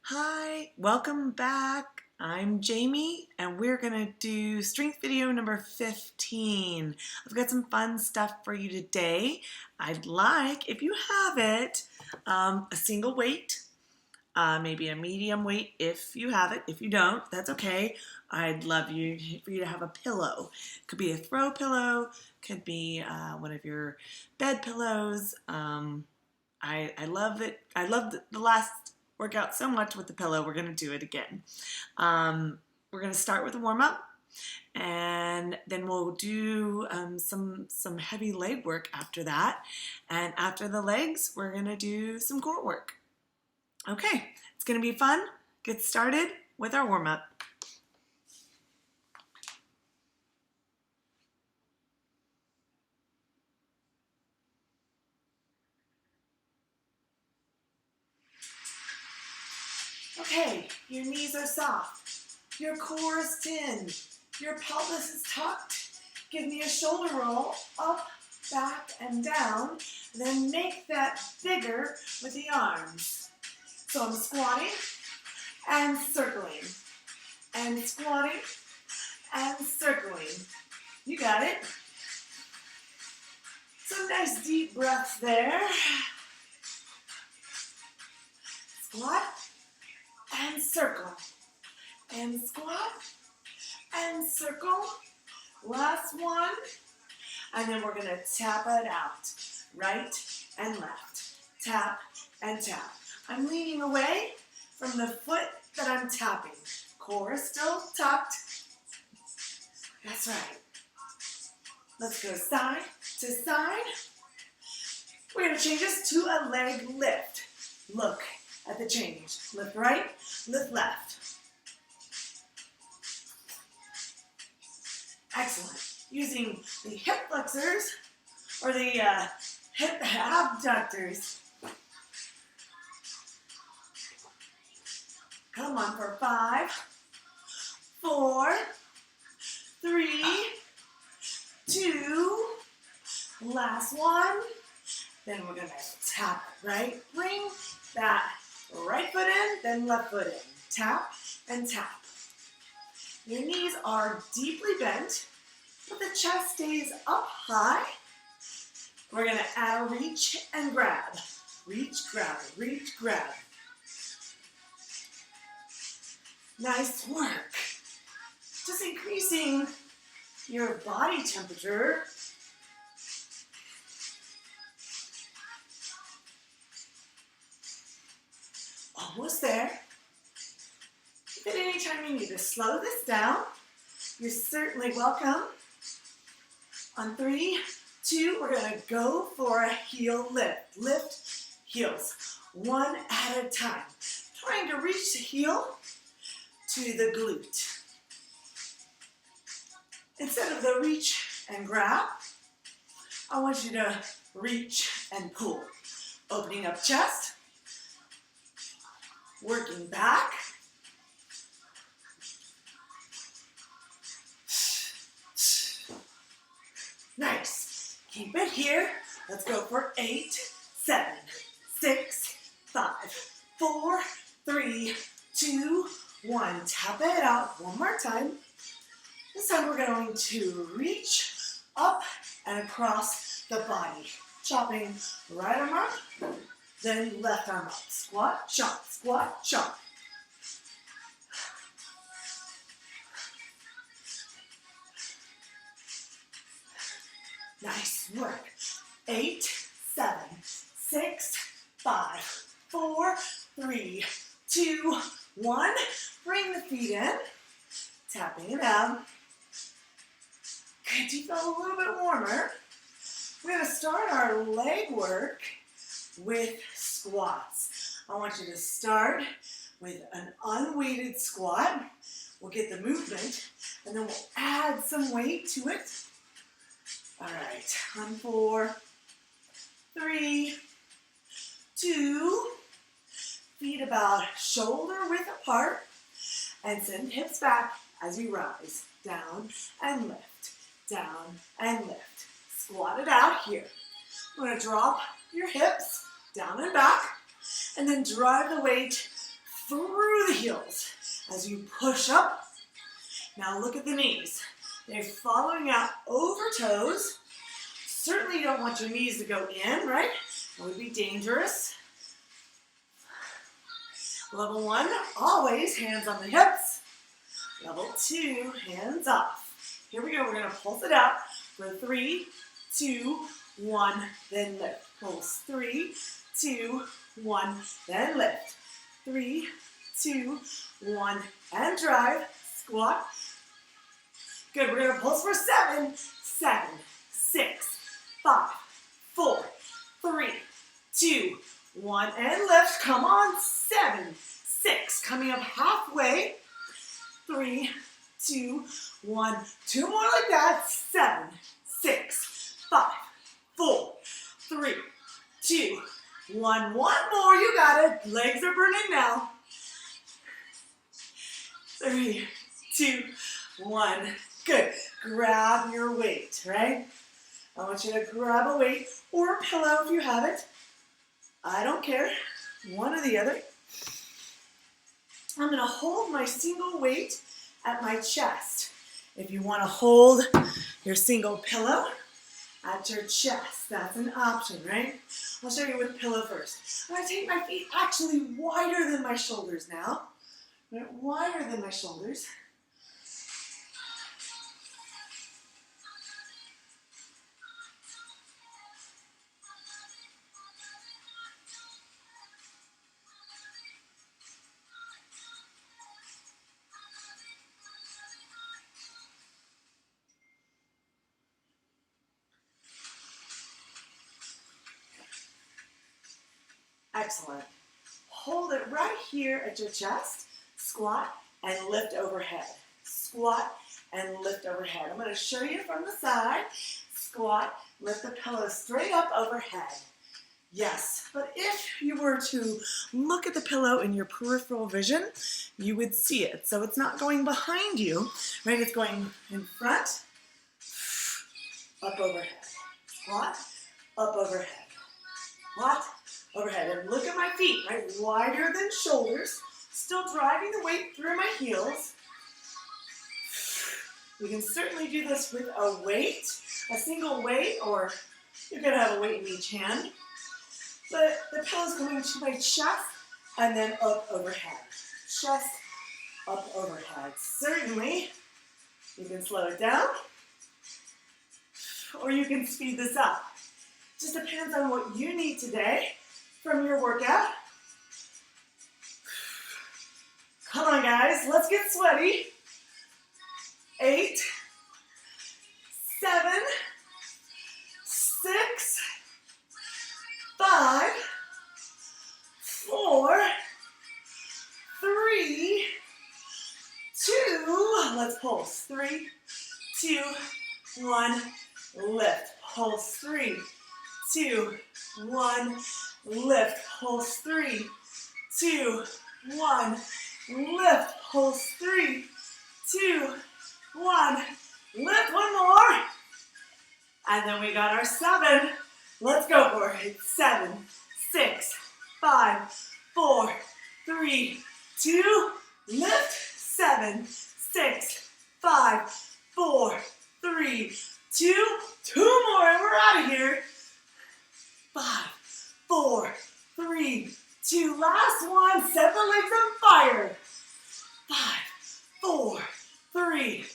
Hi, welcome back. I'm Jamie and we're gonna do strength video number 15. I've got some fun stuff for you today. I'd like, if you have it, a single weight, maybe a medium weight if you have it. If you don't, that's okay. I'd love for you to have a pillow. Could be a throw pillow, could be one of your bed pillows. I love it. I loved the last workout so much with the pillow. We're going to do it again. We're going to start with a warm-up, and then we'll do some heavy leg work after that. And after the legs, we're going to do some core work. Okay, it's going to be fun. Get started with our warm-up. Okay, your knees are soft, your core is thin, your pelvis is tucked. Give me a shoulder roll, up, back, and down. Then make that bigger with the arms. So I'm squatting and circling, and squatting and circling. You got it. Some nice deep breaths there. Squat and circle, and squat, and circle. Last one, and then we're gonna tap it out, right and left, tap and tap. I'm leaning away from the foot that I'm tapping. Core is still tucked. That's right. Let's go side to side. We're gonna change this to a leg lift. Look at the change. Lift right, lift left. Excellent. Using the hip flexors or the hip abductors. Come on for 5, 4, 3, 2, last one. Then we're gonna tap it, right? Bring that right foot in, then left foot in. Tap and tap. Your knees are deeply bent, but the chest stays up high. We're gonna add a reach and grab. Reach, grab, reach, grab. Nice work. Just increasing your body temperature. Almost there. If at any time you need to slow this down, you're certainly welcome. On 3, 2, we're gonna go for a heel lift. Lift heels, one at a time. Trying to reach the heel to the glute. Instead of the reach and grab, I want you to reach and pull. Opening up chest, working back. Nice. Keep it here. Let's go for 8, 7, 6, 5, 4, 3, 2, 1. Tap it out one more time. This time we're going to reach up and across the body. Chopping right arm up, then left arm up. Squat, chop, squat, chop. Nice work. 8, 7, 6, 5, 4, 3, 2, 1. Bring the feet in. Tapping it out. Good, you feel a little bit warmer. We're going to start our leg work with squats. I want you to start with an unweighted squat. We'll get the movement, and then we'll add some weight to it. All right, on 4, 3, 2, feet about shoulder width apart, and send hips back as you rise. Down and lift, down and lift. Squat it out here. We're going to drop your hips down and back, and then drive the weight through through the heels as you push up. Now look at the knees. They're following out over toes. Certainly you don't want your knees to go in, right? That would be dangerous. Level 1, always hands on the hips. Level 2, hands off. Here we go, we're gonna pulse it out for 3, 2, 1, then lift. Pulse, 3, 2, 1, then lift. 3, 2, 1, and drive. Squat. Good, we're gonna pulse for 7, 6, 5, 4, 3, 2, 1, and lift. Come on, 7, 6, coming up halfway. 3, 2, 1, 2 more like that. 7, 6, 5, 4, 3, 2, 1. One more, you got it. Legs are burning now. 3, 2, 1. Good. Grab your weight, right? I want you to grab a weight or a pillow if you have it. I don't care. One or the other. I'm going to hold my single weight at my chest. If you want to hold your single pillow at your chest, that's an option, right? I'll show you with pillow first. I'm going to take my feet actually wider than my shoulders now. Right? Wider than my shoulders. Excellent. Hold it right here at your chest. Squat and lift overhead. Squat and lift overhead. I'm going to show you from the side. Squat, lift the pillow straight up overhead. Yes, but if you were to look at the pillow in your peripheral vision, you would see it. So it's not going behind you, right? It's going in front, up overhead. Squat, up overhead. Squat, overhead. And look at my feet, right? Wider than shoulders. Still driving the weight through my heels. We can certainly do this with a weight, a single weight, or you're going to have a weight in each hand. But the pillow's going to my chest and then up overhead. Chest, up overhead. Certainly, you can slow it down or you can speed this up. Just depends on what you need today from your workout. Come on, guys, let's get sweaty. 8, 7, 6, 5, 4, 3, 2, let's pulse. 3, 2, 1, lift. Pulse. 3, 2, 1, lift. Pulse. 3, 2, 1, lift. Pulse. 3, 2, 1, lift. One more. And then we got our 7. Let's go for it. 7, 6, 5, 4, 3, 2, lift. 7, 6, 5, 4, 3, 2, 2 more, and we're out of here. 5, 4, 3, 2, last one. Set the legs on fire. 5, 4, 3,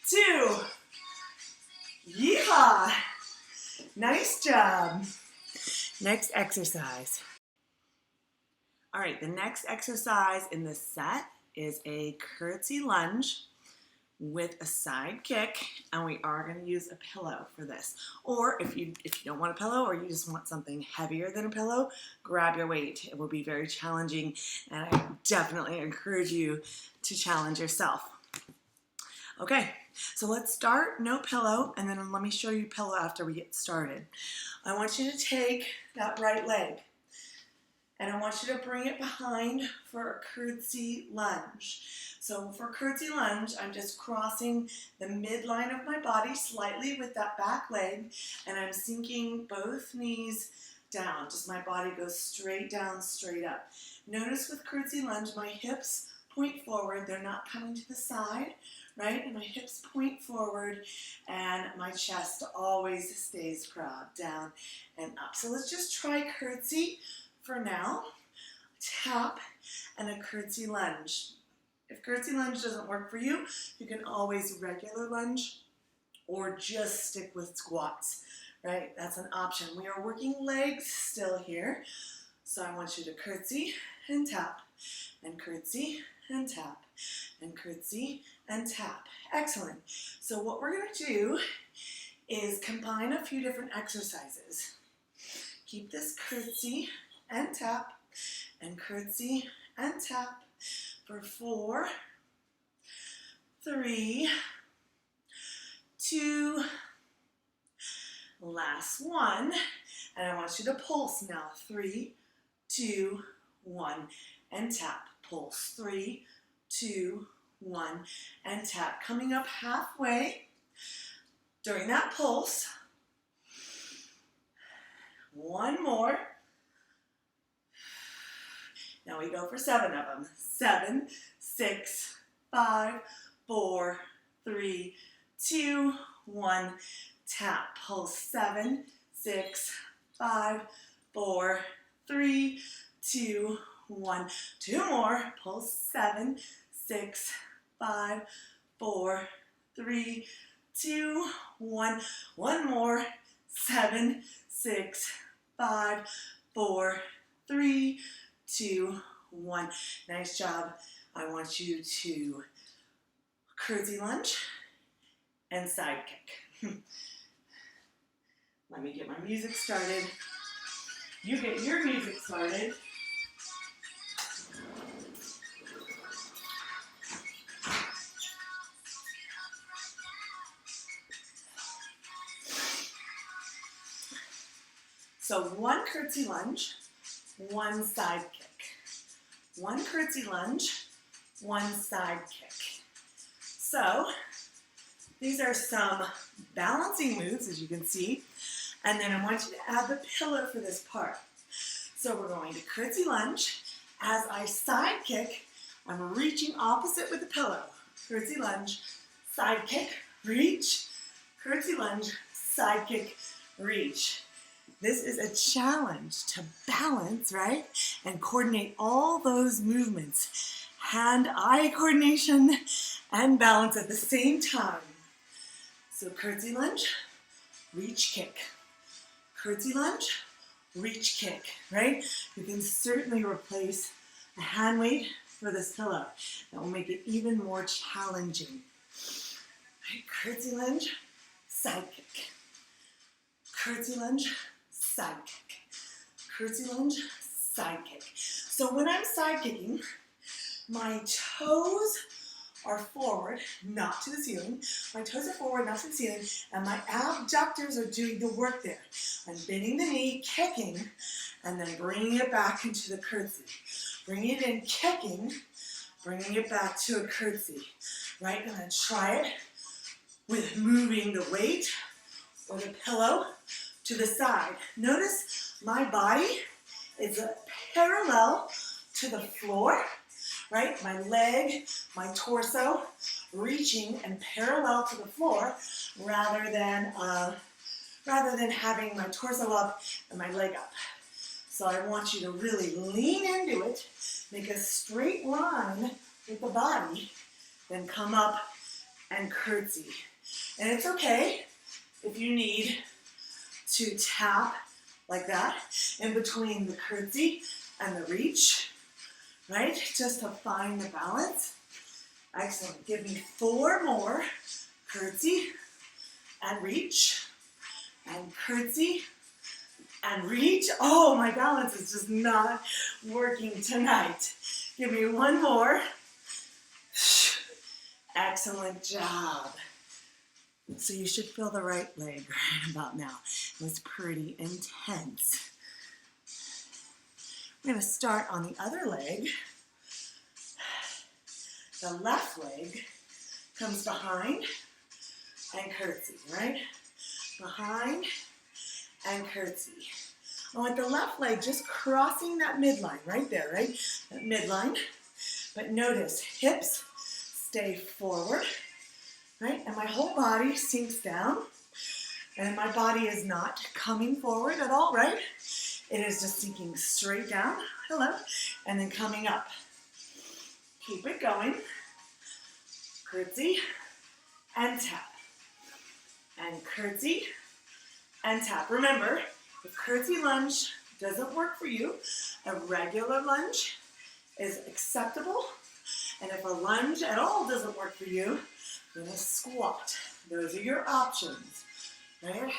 2. Yeehaw! Nice job. Next exercise. All right, the next exercise in this set is a curtsy lunge with a side kick, and we are going to use a pillow for this. Or if you don't want a pillow, or you just want something heavier than a pillow, grab your weight. It will be very challenging, and I definitely encourage you to challenge yourself. Okay, so let's start, no pillow, and then let me show you pillow after we get started. I want you to take that right leg, and I want you to bring it behind for a curtsy lunge. So for curtsy lunge, I'm just crossing the midline of my body slightly with that back leg, and I'm sinking both knees down. Just my body goes straight down, straight up. Notice with curtsy lunge, my hips point forward. They're not coming to the side, right? And my hips point forward, and my chest always stays proud, down and up. So let's just try curtsy for now. Tap and a curtsy lunge. If curtsy lunge doesn't work for you, you can always regular lunge or just stick with squats, right? That's an option. We are working legs still here. So I want you to curtsy and tap, and curtsy and tap, and curtsy and tap. Excellent. So what we're going to do is combine a few different exercises. Keep this curtsy and tap, and curtsy and tap for 4, 3, 2, last one, and I want you to pulse now. 3, 2, 1, and tap. Pulse. 3, 2, 1, and tap. Coming up halfway. During that pulse, one more. Now we go for 7 of them. 7, 6, 5, 4, 3, 2, 1, tap. Pulse. 7, 6, 5, 4, 3, 2, 1. 2 more. Pulse. 7, 6, 5, 4, 3, 2, 1. 1 more. 7, 6, 5, 4, 3, 2, 1. Nice job. I want you to curtsy lunge and side kick. Let me get my music started. You get your music started. So 1 curtsy lunge, 1 side kick. 1 curtsy lunge, 1 side kick. So these are some balancing moves, as you can see. And then I want you to add the pillow for this part. So we're going to curtsy lunge. As I side kick, I'm reaching opposite with the pillow. Curtsy lunge, side kick, reach. Curtsy lunge, side kick, reach. This is a challenge to balance, right? And coordinate all those movements. Hand-eye coordination and balance at the same time. So curtsy lunge, reach kick. Curtsy lunge, reach kick, right? You can certainly replace a hand weight for this pillow. That will make it even more challenging. Right? Curtsy lunge, side kick. Curtsy lunge, side kick. Curtsy lunge, side kick. So when I'm side kicking, my toes are forward, not to the ceiling. My toes are forward, not to the ceiling, and my abductors are doing the work there. I'm bending the knee, kicking, and then bringing it back into the curtsy. Bringing it in, kicking, bringing it back to a curtsy, right? And then try it with moving the weight or the pillow to the side. Notice my body is parallel to the floor, right? My leg, my torso reaching and parallel to the floor rather than having my torso up and my leg up. So I want you to really lean into it, make a straight line with the body, then come up and curtsy. And it's okay if you need to tap like that in between the curtsy and the reach, right? Just to find the balance. Excellent. Give me 4 more. Curtsy and reach and curtsy and reach. Oh, my balance is just not working tonight. Give me 1 more. Excellent job. So you should feel the right leg right about now. It was pretty intense. We're going to start on the other leg. The left leg comes behind and curtsy, right? Behind and curtsy. I want the left leg just crossing that midline right there, right? That midline. But notice, hips stay forward, right? And my whole body sinks down. And my body is not coming forward at all, right? It is just sinking straight down, hello, and then coming up. Keep it going. Curtsy and tap. And curtsy and tap. Remember, if curtsy lunge doesn't work for you, a regular lunge is acceptable. And if a lunge at all doesn't work for you, then a squat. Those are your options, right?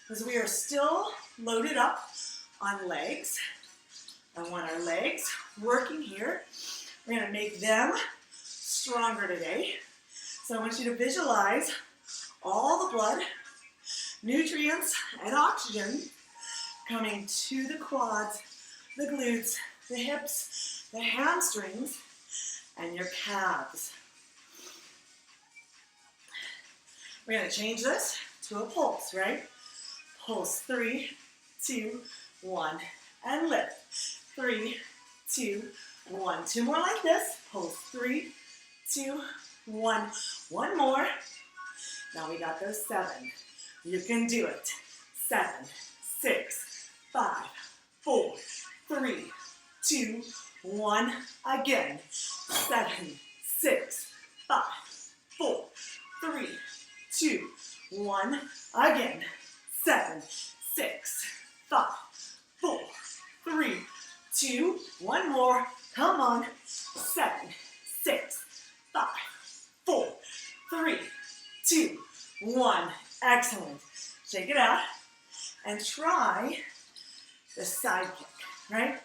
Because we are still loaded up on legs. I want our legs working here. We're going to make them stronger today. So I want you to visualize all the blood, nutrients, and oxygen coming to the quads, the glutes, the hips, the hamstrings, and your calves. We're going to change this to a pulse, right? Pulse, 3, 2, 1, and lift. 3, 2, 1. 2 more like this. Pulse, 3, 2, 1. One more. Now we got those 7. You can do it. 7, 6, 5, 4, 3, 2, 1. Again. 7, 6, 5, 4, 3, 2, 1. Again. 7, 6, 5, 4, 3, 2. One more. Come on. 7, 6, 5, 4, 3, 2, 1. Excellent. Shake it out and try the side kick, right?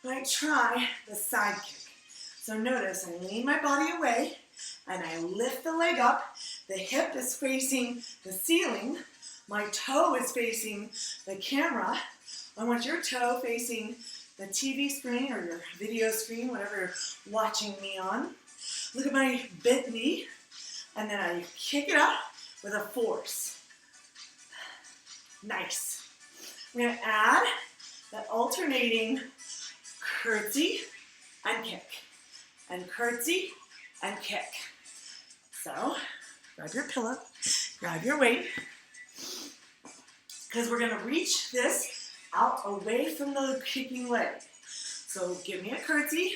Right? Try the side kick. So notice I lean my body away and I lift the leg up. The hip is facing the ceiling. My toe is facing the camera. I want your toe facing the TV screen or your video screen, whatever you're watching me on. Look at my bent knee, and then I kick it up with a force. Nice. We're going to add that alternating curtsy and kick, and curtsy and kick. So, grab your pillow, grab your weight, because we're going to reach this out away from the kicking leg. So give me a curtsy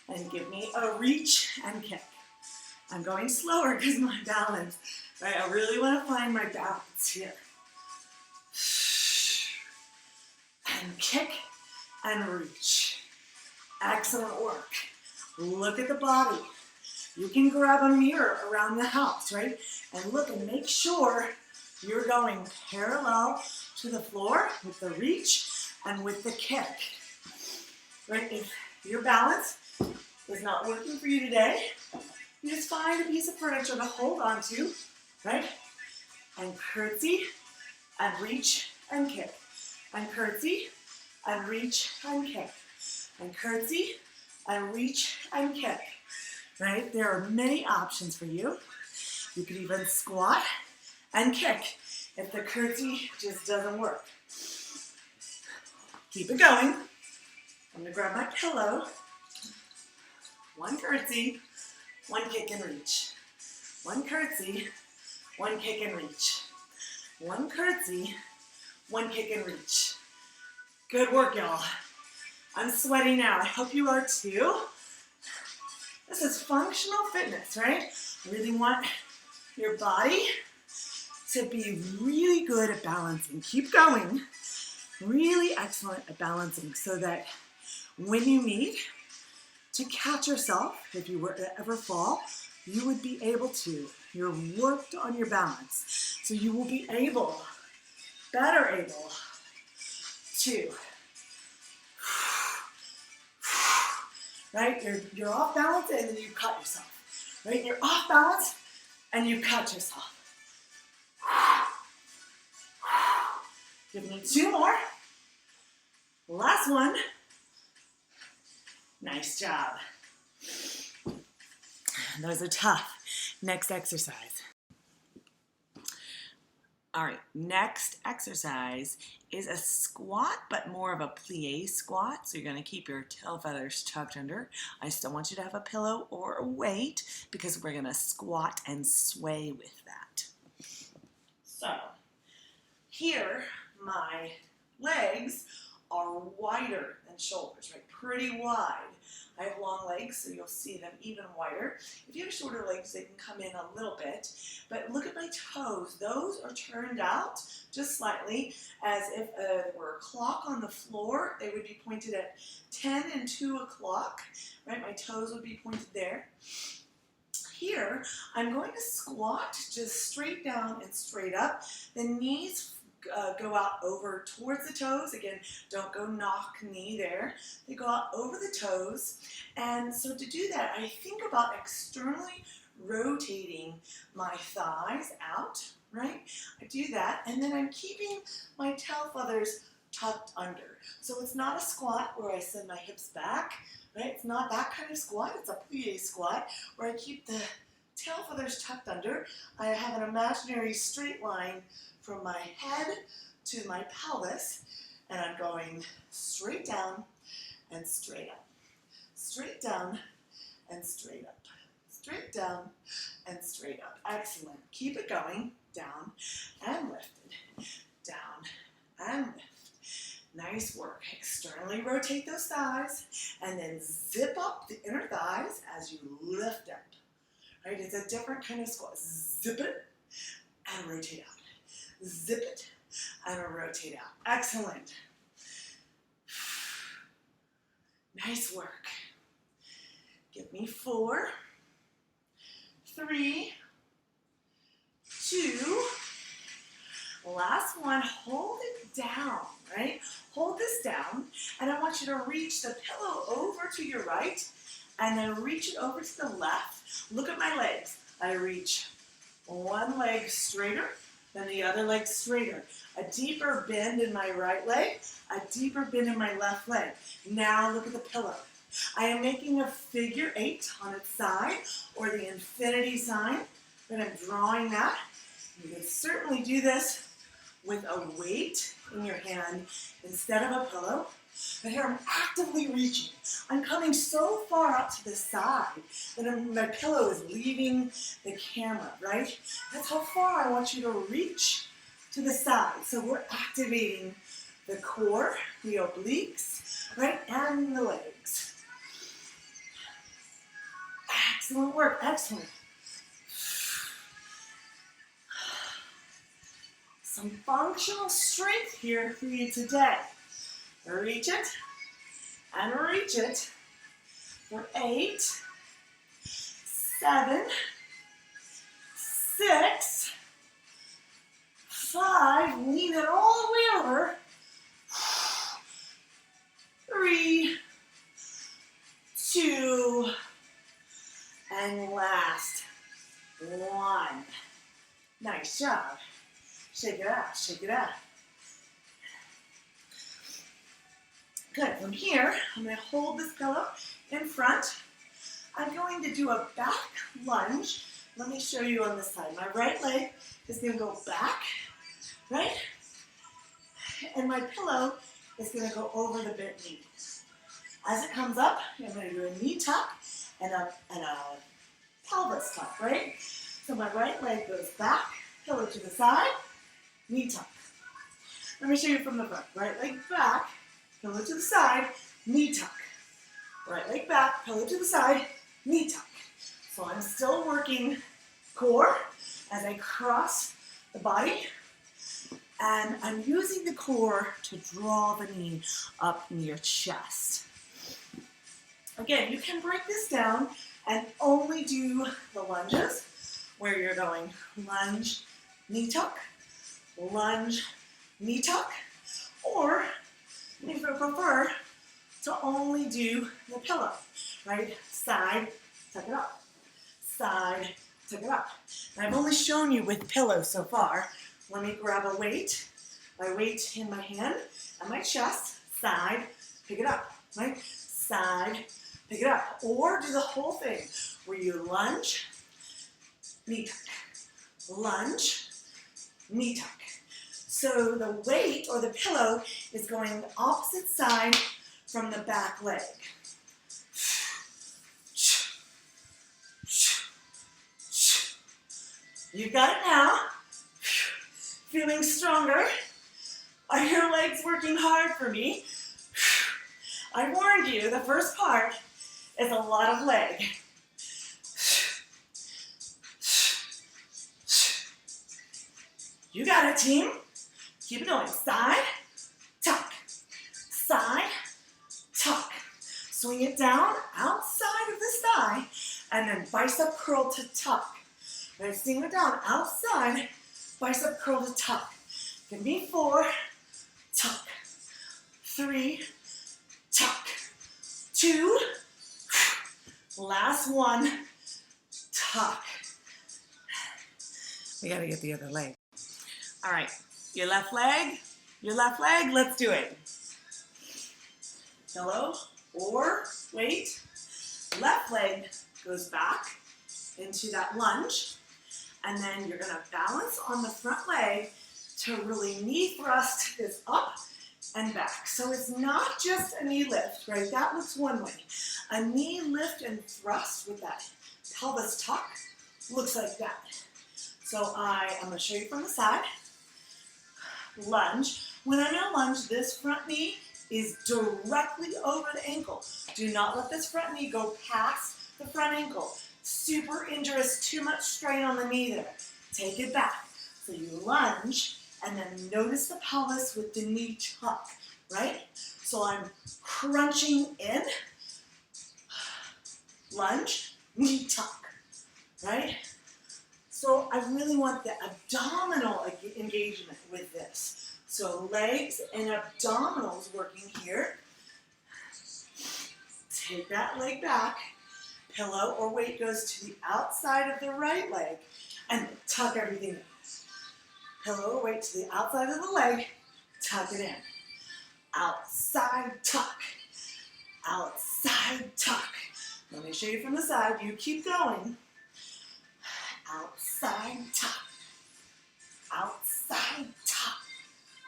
and give me a reach and kick. I'm going slower because my balance, right? I really want to find my balance here. And kick and reach. Excellent work. Look at the body. You can grab a mirror around the house, right? And look and make sure you're going parallel to the floor with the reach and with the kick. Right? If your balance is not working for you today, you just find a piece of furniture to hold on to, right? And curtsy and reach and kick. And curtsy and reach and kick. And curtsy and reach and kick. Right? There are many options for you. You could even squat and kick if the curtsy just doesn't work. Keep it going. I'm going to grab my pillow. One curtsy, one kick and reach. One curtsy, one kick and reach. One curtsy, one kick and reach. Good work, y'all. I'm sweating now. I hope you are too. This is functional fitness, right? I really want your body to be really good at balancing. Keep going. Really excellent at balancing so that when you need to catch yourself, if you were to ever fall, you would be able to. You're worked on your balance. So you will be able, better able to, right? You're off balance and then you cut yourself, right? You're off balance and you cut yourself. Give me 2 more. Last one. Nice job. Those are tough. Next exercise. All right, next exercise is a squat, but more of a plie squat. So you're gonna keep your tail feathers tucked under. I still want you to have a pillow or a weight because we're gonna squat and sway with that. So here, my legs are wider than shoulders, right? Pretty wide. I have long legs, so you'll see them even wider. If you have shorter legs, they can come in a little bit. But look at my toes. Those are turned out just slightly as if there were a clock on the floor. They would be pointed at 10 and 2 o'clock, right? My toes would be pointed there. Here, I'm going to squat just straight down and straight up. The knees go out over towards the toes. Again, don't go knock knee there. They go out over the toes. And so to do that, I think about externally rotating my thighs out, right? I do that, and then I'm keeping my tail feathers tucked under. So it's not a squat where I send my hips back, right? It's not that kind of squat. It's a plie squat where I keep the tail feathers tucked under. I have an imaginary straight line from my head to my pelvis, and I'm going straight down and straight up. Straight down and straight up. Straight down and straight up. Excellent. Keep it going. Down and lifted. Down and lift. Nice work. Externally rotate those thighs and then zip up the inner thighs as you lift up. Right? It's a different kind of squat. Zip it and rotate out. Zip it and rotate out. Excellent. Nice work. Give me 4, 3, 2. Last one. Hold it down, right? Hold this down, and I want you to reach the pillow over to your right, and then reach it over to the left. Look at my legs. I reach one leg straighter, then the other leg straighter. A deeper bend in my right leg, a deeper bend in my left leg. Now look at the pillow. I am making a figure 8 on its side, or the infinity sign, and I'm drawing that. You can certainly do this with a weight in your hand instead of a pillow. But here I'm actively reaching. I'm coming so far out to the side that my pillow is leaving the camera, right? That's how far I want you to reach to the side. So we're activating the core, the obliques, right, and the legs. Excellent work, excellent. Some functional strength here for you today. Reach it and reach it for 8, 7, 6, 5, lean it all the way over, 3, 2, and last, 1. Nice job. Shake it out, shake it out. Good, from here, I'm going to hold this pillow in front. I'm going to do a back lunge. Let me show you on this side. My right leg is going to go back, right? And my pillow is going to go over the bent knee. As it comes up, I'm going to do a knee tuck and a pelvis tuck, right? So my right leg goes back, pillow to the side, knee tuck. Let me show you from the front. Right leg back, pillow to the side, knee tuck. Right leg back, pillow to the side, knee tuck. So I'm still working core as I cross the body, and I'm using the core to draw the knee up in your chest. Again, you can break this down and only do the lunges where you're going lunge, knee tuck, lunge, knee tuck, or if you prefer, to only do the pillow, right? Side, tuck it up. Side, tuck it up. And I've only shown you with pillow so far. Let me grab a weight. My weight in my hand and my chest. Side, pick it up, right? Side, pick it up. Or do the whole thing where you lunge, knee tuck. Lunge, knee tuck. So the weight or the pillow is going the opposite side from the back leg. You got it now. Feeling stronger? Are your legs working hard for me? I warned you, the first part is a lot of leg. You got it, team. Keep it going. Side, tuck. Side, tuck. Swing it down outside of this thigh, and then bicep curl to tuck. Then swing it down outside, bicep curl to tuck. Give me 4, tuck. 3, tuck. 2, last 1, tuck. We gotta get the other leg. All right, your left leg, let's do it. Pillow or weight. Left leg goes back into that lunge, and then you're gonna balance on the front leg to really knee thrust this up and back. So it's not just a knee lift, right? That looks one way. A knee lift and thrust with that pelvis tuck looks like that. So I'm gonna show you from the side. Lunge. When I'm in a lunge, this front knee is directly over the ankle. Do not let this front knee go past the front ankle. Super injurious, too much strain on the knee there. Take it back. So you lunge, and then notice the pelvis with the knee tuck, right? So I'm crunching in, lunge, knee tuck, right? So I really want the abdominal engagement with this. So legs and abdominals working here. Take that leg back. Pillow or weight goes to the outside of the right leg and tuck everything in. Pillow or weight to the outside of the leg, tuck it in. Outside tuck. Outside tuck. Let me show you from the side. You keep going. Outside tuck. Outside tuck.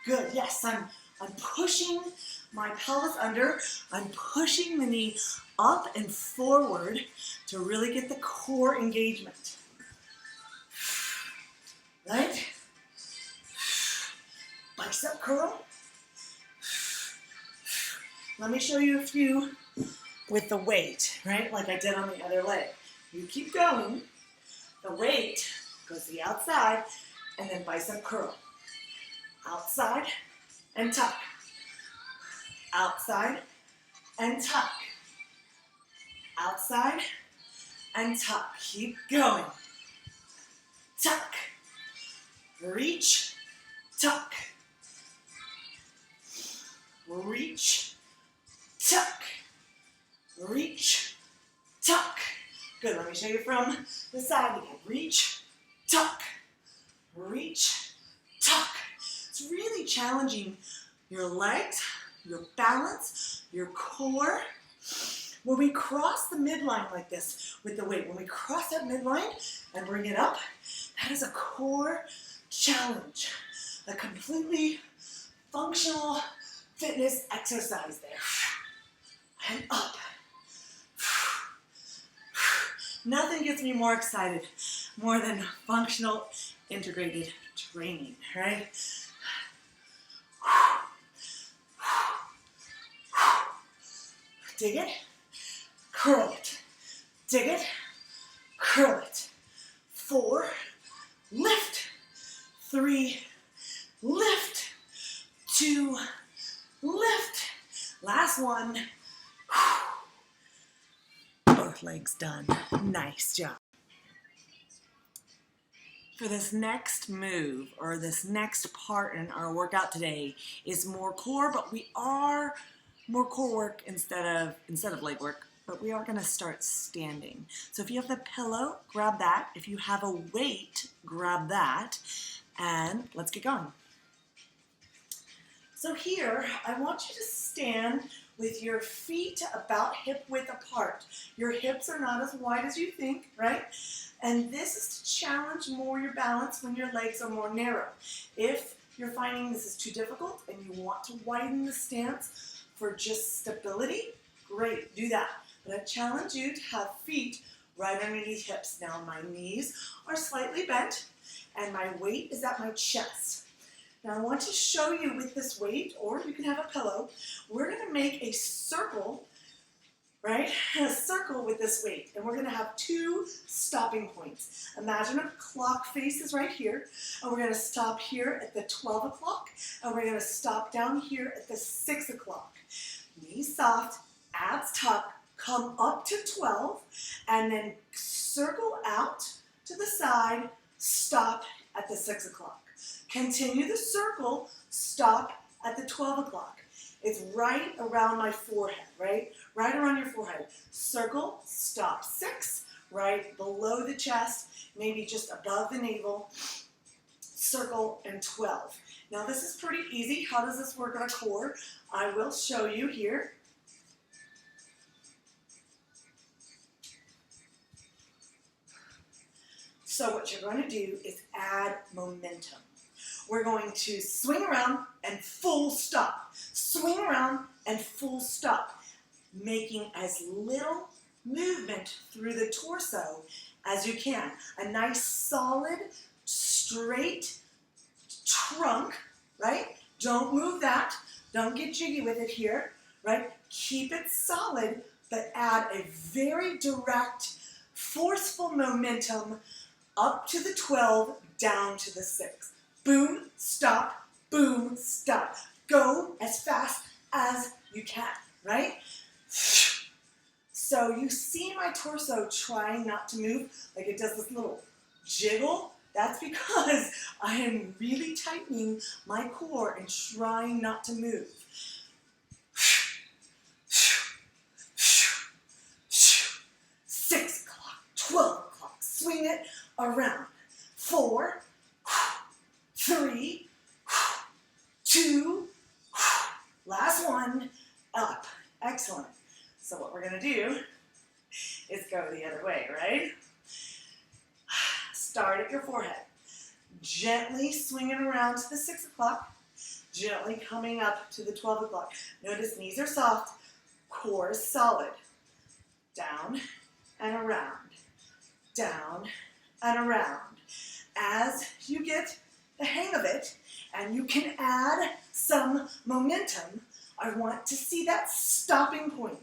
Good. Yes, I'm pushing my pelvis under. I'm pushing the knee up and forward to really get the core engagement. Right? Bicep curl. Let me show you a few with the weight, right? Like I did on the other leg. You keep going. The weight goes to the outside, and then bicep curl. Outside and tuck. Outside and tuck. Outside and tuck. Keep going. Tuck. Reach. Tuck. Reach. Tuck. Reach. Tuck. Good. Let me show you from the side again. Reach. Tuck. Reach. Tuck. It's really challenging your legs, your balance, your core. When we cross the midline like this with the weight, when we cross that midline and bring it up, that is a core challenge. A completely functional fitness exercise there. And up. Nothing gets me more excited more than functional integrated training, right? Dig it, curl it. Dig it, curl it. 4, lift. 3, lift. 2, lift. Last one. Both legs done. Nice job. For this next move or this next part in our workout today is more core, but we are more core work instead of leg work, but we are going to start standing. So if you have the pillow, grab that. If you have a weight, grab that, and let's get going. So here, I want you to stand with your feet about hip width apart. Your hips are not as wide as you think, right? And this is to challenge more your balance when your legs are more narrow. If you're finding this is too difficult and you want to widen the stance for just stability, great, do that. But I challenge you to have feet right underneath hips. Now my knees are slightly bent and my weight is at my chest. Now I want to show you with this weight, or you can have a pillow, we're going to make a circle, right? A circle with this weight, and we're going to have 2 stopping points. Imagine a clock face is right here, and we're going to stop here at the 12 o'clock, and we're going to stop down here at the 6 o'clock. Knees soft, abs tuck, come up to 12, and then circle out to the side, stop at the 6 o'clock. Continue the circle, stop at the 12 o'clock. It's right around my forehead, right? Right around your forehead. Circle, stop, 6, right below the chest, maybe just above the navel. Circle, and 12. Now this is pretty easy. How does this work on a core? I will show you here. So what you're going to do is add momentum. We're going to swing around and full stop. Swing around and full stop, making as little movement through the torso as you can. A nice solid, straight trunk, right? Don't move that. Don't get jiggy with it here, right? Keep it solid, but add a very direct, forceful momentum up to the 12, down to the 6. Boom, stop, boom, stop. Go as fast as you can, right? So you see my torso trying not to move, like it does this little jiggle. That's because I am really tightening my core and trying not to move. 6 o'clock, 12 o'clock, swing it around. 4, 3, 2, last one, up. Excellent. So what we're going to do is go the other way, right? Start at your forehead. Gently swinging around to the 6 o'clock. Gently coming up to the 12 o'clock. Notice knees are soft, core is solid. Down and around. Down and around. As you get the hang of it, and you can add some momentum, I want to see that stopping point.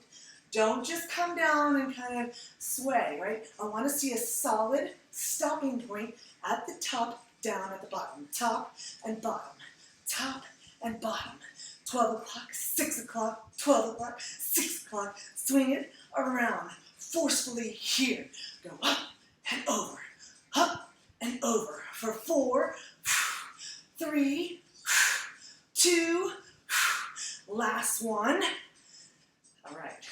Don't just come down and kind of sway, right? I want to see a solid stopping point at the top, down at the bottom. Top and bottom. Top and bottom. 12 o'clock, 6 o'clock, 12 o'clock, 6 o'clock. Swing it around forcefully here. Go up and over. Up and over. For 4, 3, 2, last one. All right.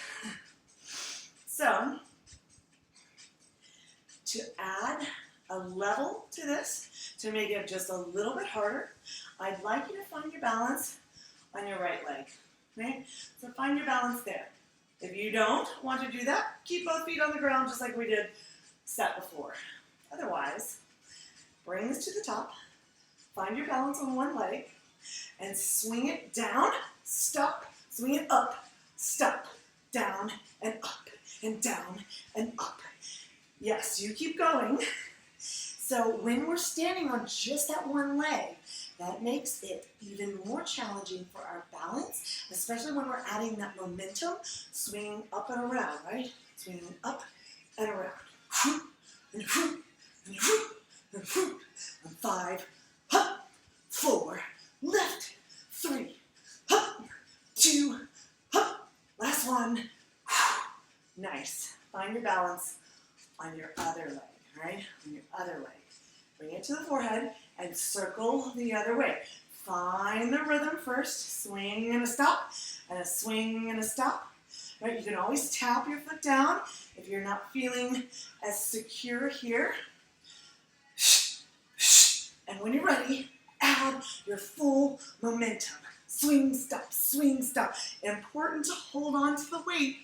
So, to add a level to this, to make it just a little bit harder, I'd like you to find your balance on your right leg. Okay? So find your balance there. If you don't want to do that, keep both feet on the ground just like we did set before. Otherwise, bring this to the top, find your balance on one leg, and swing it down, stop, swing it up, stop, down, and up, and down, and up. Yes, you keep going. So when we're standing on just that one leg, that makes it even more challenging for our balance, especially when we're adding that momentum, swinging up and around, right? Swinging up and around. And whoop, and whoop, and whoop. And 5, up, 4, left, 3, up, 2, up, last one. Nice. Find your balance on your other leg, right? On your other leg. Bring it to the forehead and circle the other way. Find the rhythm first. Swing and a stop, and a swing and a stop. Right? You can always tap your foot down if you're not feeling as secure here. And when you're ready, add your full momentum. swing, stop, swing, stop. Important to hold on to the weight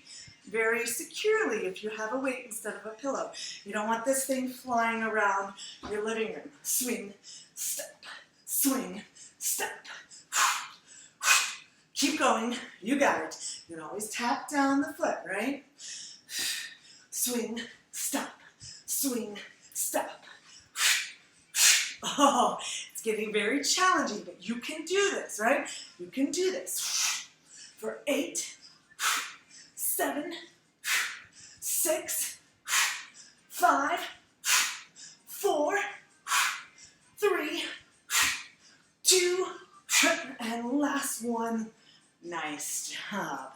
very securely if you have a weight instead of a pillow. You don't want this thing flying around your living room. Swing, step, swing, step. Keep going. You got it. You can always tap down the foot, right? Swing, stop, swing, stop. Oh, it's getting very challenging, but you can do this, right? You can do this. For 8, 7, 6, 5, 4, 3, 2, and last one. Nice job.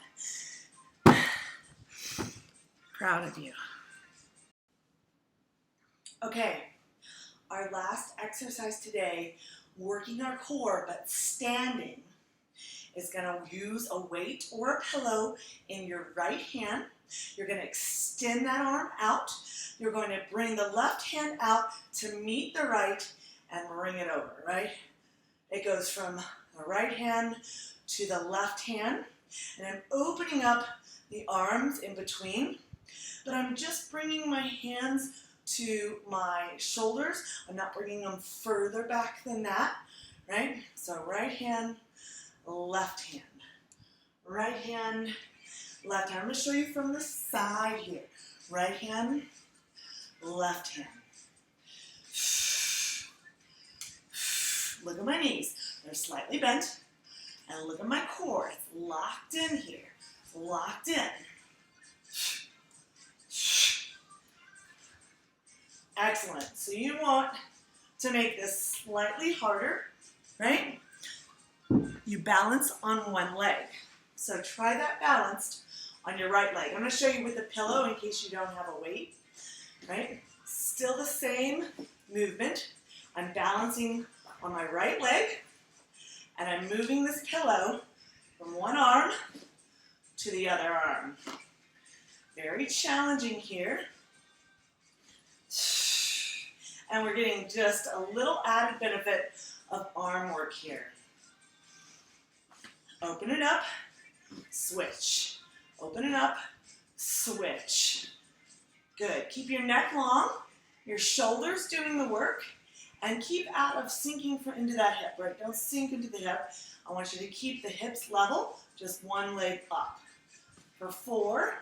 Proud of you. Okay, our last exercise today, working our core but standing, is going to use a weight or a pillow in your right hand. You're going to extend that arm out. You're going to bring the left hand out to meet the right and bring it over, right? It goes from the right hand to the left hand, and I'm opening up the arms in between, but I'm just bringing my hands to my shoulders. I'm not bringing them further back than that, right? So right hand, left hand, right hand, left hand. I'm going to show you from the side here. Right hand, left hand. Look at my knees. They're slightly bent. And look at my core. It's locked in here. Locked in. Excellent. So you want to make this slightly harder, right? You balance on one leg. So try that balanced on your right leg. I'm going to show you with the pillow in case you don't have a weight, right? Still the same movement. I'm balancing on my right leg, and I'm moving this pillow from one arm to the other arm. Very challenging here. And we're getting just a little added benefit of arm work here. Open it up, switch. Open it up, switch. Good. Keep your neck long, your shoulders doing the work, and keep out of sinking into that hip, right? Don't sink into the hip. I want you to keep the hips level, just one leg up. For 4,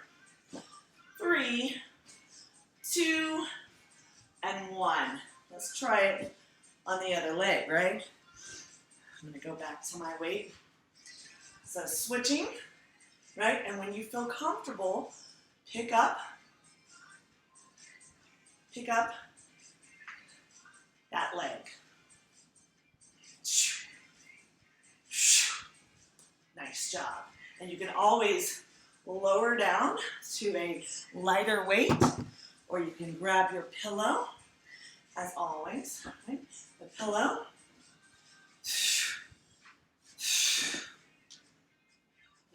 3, 2, and 1. Let's try it on the other leg, right? I'm going to go back to my weight. So switching, right? And when you feel comfortable, pick up that leg. Nice job. And you can always lower down to a lighter weight, or you can grab your pillow, as always, right? The pillow.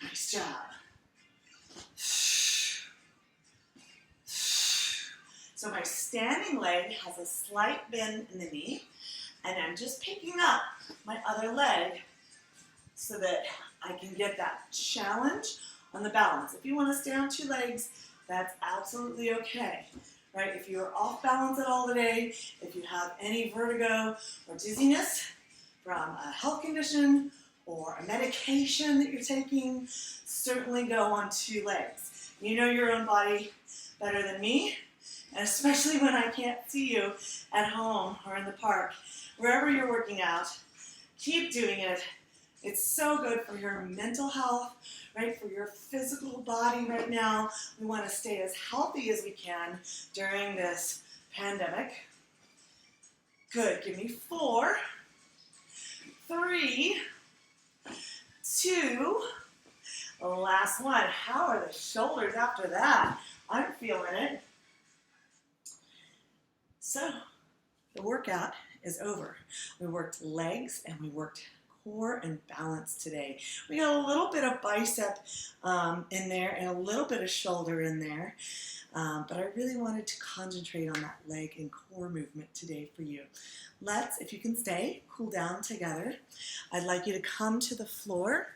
Nice job. So my standing leg has a slight bend in the knee, and I'm just picking up my other leg so that I can get that challenge on the balance. If you want to stay on 2 legs, that's absolutely okay, right? If you're off balance at all today, if you have any vertigo or dizziness from a health condition or a medication that you're taking, certainly go on 2 legs. You know your own body better than me, and especially when I can't see you at home or in the park. Wherever you're working out, keep doing it. It's so good for your mental health, right? For your physical body right now. We want to stay as healthy as we can during this pandemic. Good. Give me 4, 3, 2, last one. How are the shoulders after that? I'm feeling it. So, the workout is over. We worked legs and we worked core and balance today. We got a little bit of bicep in there and a little bit of shoulder in there. But I really wanted to concentrate on that leg and core movement today for you. Let's, if you can stay, cool down together. I'd like you to come to the floor.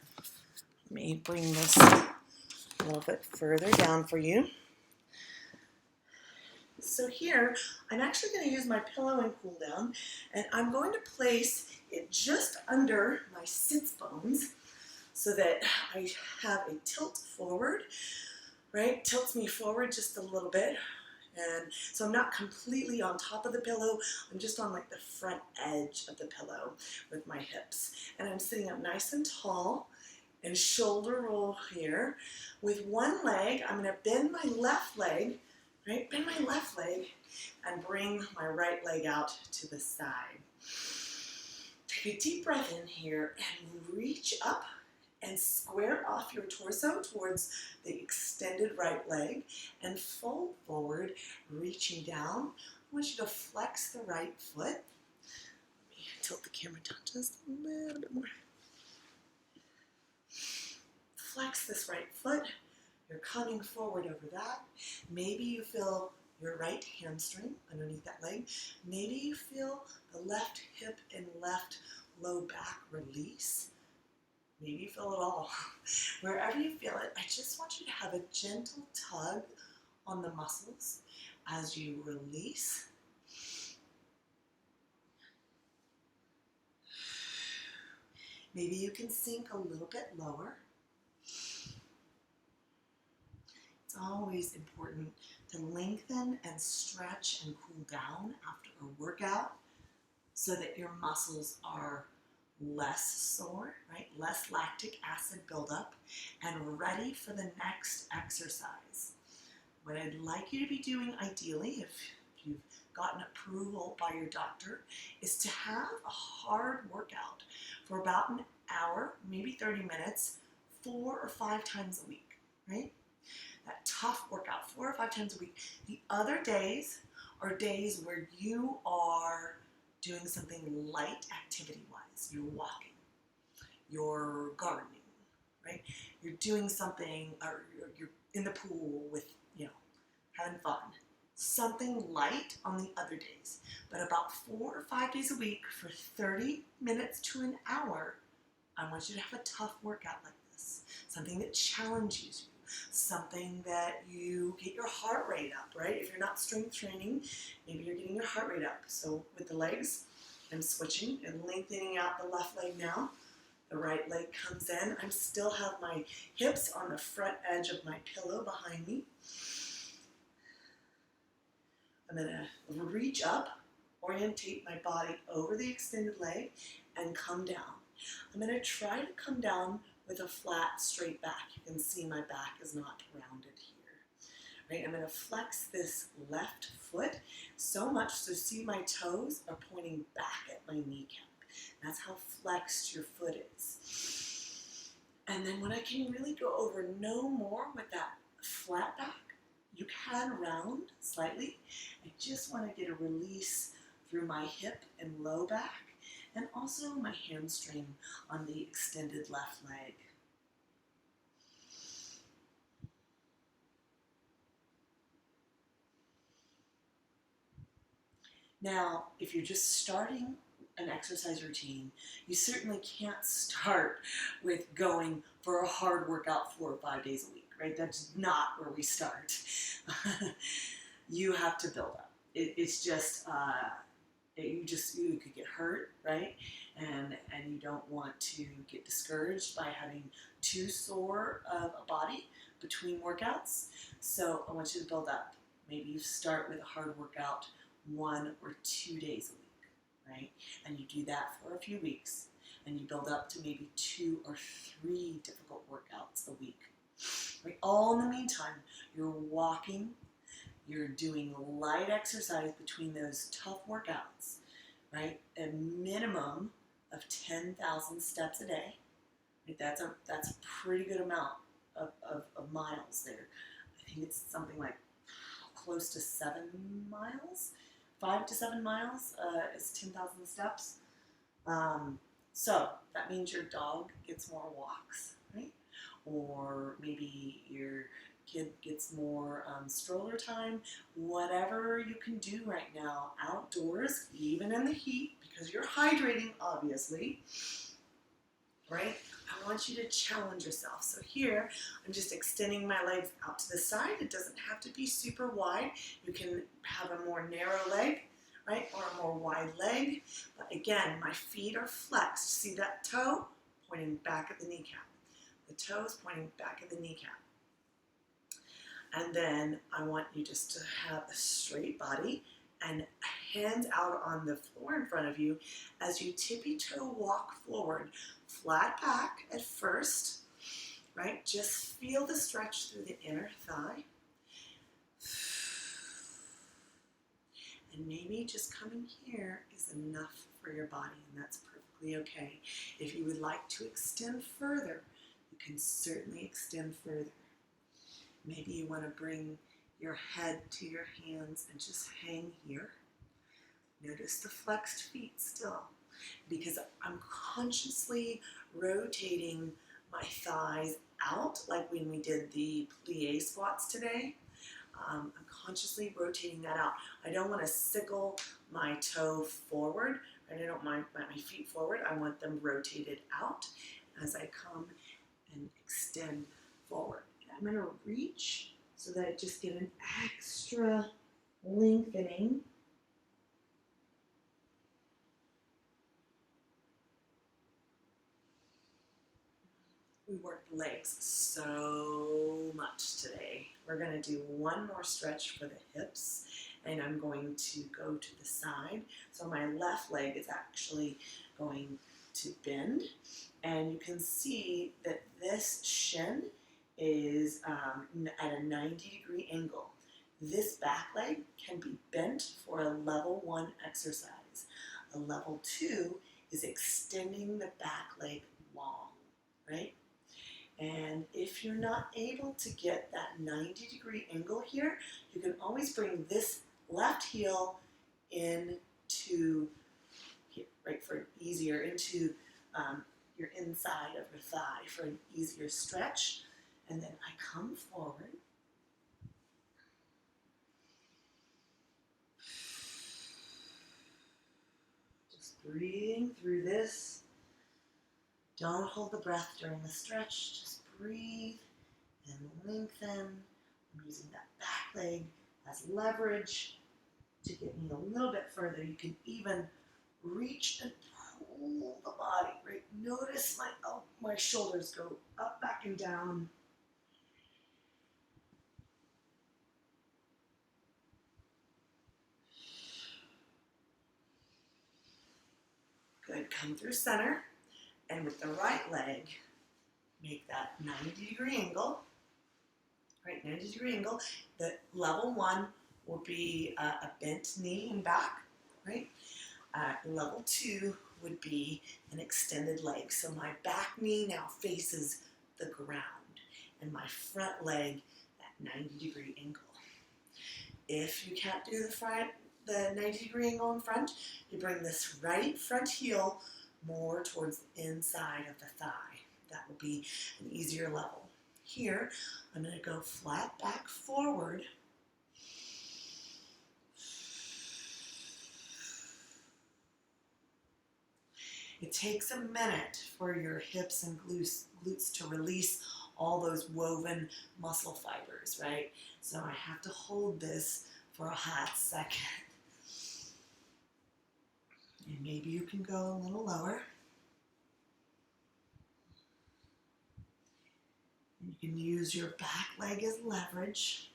Let me bring this a little bit further down for you. So here, I'm actually going to use my pillow and cool down, and I'm going to place it just under my sits bones so that I have a tilt forward, right? Tilts me forward just a little bit. And so I'm not completely on top of the pillow, I'm just on like the front edge of the pillow with my hips. And I'm sitting up nice and tall and shoulder roll here. With one leg, I'm gonna bend my left leg, right? Bend my left leg and bring my right leg out to the side. Take a deep breath in here and reach up and square off your torso towards the extended right leg and fold forward, reaching down. I want you to flex the right foot. Let me tilt the camera down just a little bit more. Flex this right foot. You're coming forward over that. Maybe you feel your right hamstring underneath that leg. Maybe you feel the left hip and left low back release. Maybe you feel it all. Wherever you feel it, I just want you to have a gentle tug on the muscles as you release. Maybe you can sink a little bit lower. It's always important to lengthen and stretch and cool down after a workout so that your muscles are less sore, right? Less lactic acid buildup and ready for the next exercise. What I'd like you to be doing ideally, if you've gotten approval by your doctor, is to have a hard workout for about an hour, maybe 30 minutes, 4 or 5 times a week, right? That tough workout 4 or 5 times a week. The other days are days where you are doing something light activity-wise. You're walking, you're gardening, right? You're doing something, or you're in the pool with, having fun. Something light on the other days. But about 4 or 5 days a week for 30 minutes to an hour, I want you to have a tough workout like this. Something that challenges you. Something that you get your heart rate up, right? If you're not strength training, maybe you're getting your heart rate up. So with the legs, I'm switching and lengthening out the left leg now. The right leg comes in. I still have my hips on the front edge of my pillow behind me. I'm going to reach up, orientate my body over the extended leg, and come down. I'm going to try to come down with a flat, straight back. You can see my back is not rounded here. Right? I'm going to flex this left foot so much so see my toes are pointing back at my kneecap. That's how flexed your foot is. And then when I can really go over no more with that flat back, you can round slightly. I just want to get a release through my hip and low back and also my hamstring on the extended left leg. Now, if you're just starting an exercise routine, you certainly can't start with going for a hard workout 4 or 5 days a week, right? That's not where we start. You have to build up. It's just, you could get hurt, right? And you don't want to get discouraged by having too sore of a body between workouts. So I want you to build up. Maybe you start with a hard workout 1 or 2 days a week, right? And you do that for a few weeks, and you build up to maybe 2 or 3 difficult workouts a week. Right? All in the meantime, you're walking, you're doing light exercise between those tough workouts, right? A minimum of 10,000 steps a day. Right? That's a pretty good amount of miles there. I think it's something like close to 7 miles. 5 to 7 miles is 10,000 steps. So that means your dog gets more walks, right? Or maybe your kid gets more stroller time. Whatever you can do right now outdoors, even in the heat, because you're hydrating, obviously, right? I want you to challenge yourself. So here, I'm just extending my legs out to the side. It doesn't have to be super wide. You can have a more narrow leg, right? Or a more wide leg. But again, my feet are flexed. See that toe? Pointing back at the kneecap. The toe is pointing back at the kneecap. And then I want you just to have a straight body and hands out on the floor in front of you as you tippy-toe walk forward. Flat back at first, right? Just feel the stretch through the inner thigh. And maybe just coming here is enough for your body, and that's perfectly okay. If you would like to extend further, you can certainly extend further. Maybe you want to bring your head to your hands and just hang here. Notice the flexed feet still, because I'm consciously rotating my thighs out, like when we did the plie squats today. I'm consciously rotating that out. I don't want to sickle my toe forward, and I don't mind my feet forward. I want them rotated out as I come and extend forward. I'm going to reach so that I just get an extra lengthening. We worked legs so much today. We're going to do one more stretch for the hips, and I'm going to go to the side. So my left leg is actually going to bend, and you can see that this shin is at a 90-degree angle. This back leg can be bent for a level 1 exercise. A level 2 is extending the back leg long, right? And if you're not able to get that 90-degree angle here, you can always bring this left heel into here, right, for easier, into your inside of your thigh for an easier stretch. And then I come forward. Just breathing through this. Don't hold the breath during the stretch. Just breathe and lengthen. I'm using that back leg as leverage to get me a little bit further. You can even reach and pull the body, right? Notice my shoulders go up, back, and down. Good, come through center, and with the right leg, make that 90-degree angle, right, 90-degree angle. The level 1 will be a bent knee and back, right? Level 2 would be an extended leg. So my back knee now faces the ground, and my front leg, that 90-degree angle. If you can't do the 90-degree angle in front, you bring this right front heel more towards the inside of the thigh. That will be an easier level. Here, I'm going to go flat back forward. It takes a minute for your hips and glutes to release all those woven muscle fibers, right? So I have to hold this for a hot second. And maybe you can go a little lower. And you can use your back leg as leverage.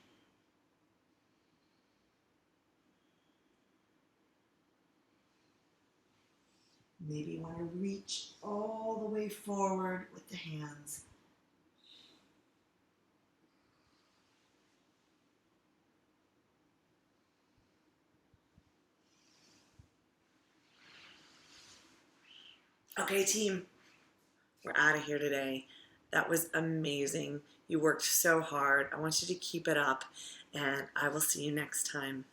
Maybe you want to reach all the way forward with the hands. Okay, team, we're out of here today. That was amazing. You worked so hard. I want you to keep it up, and I will see you next time.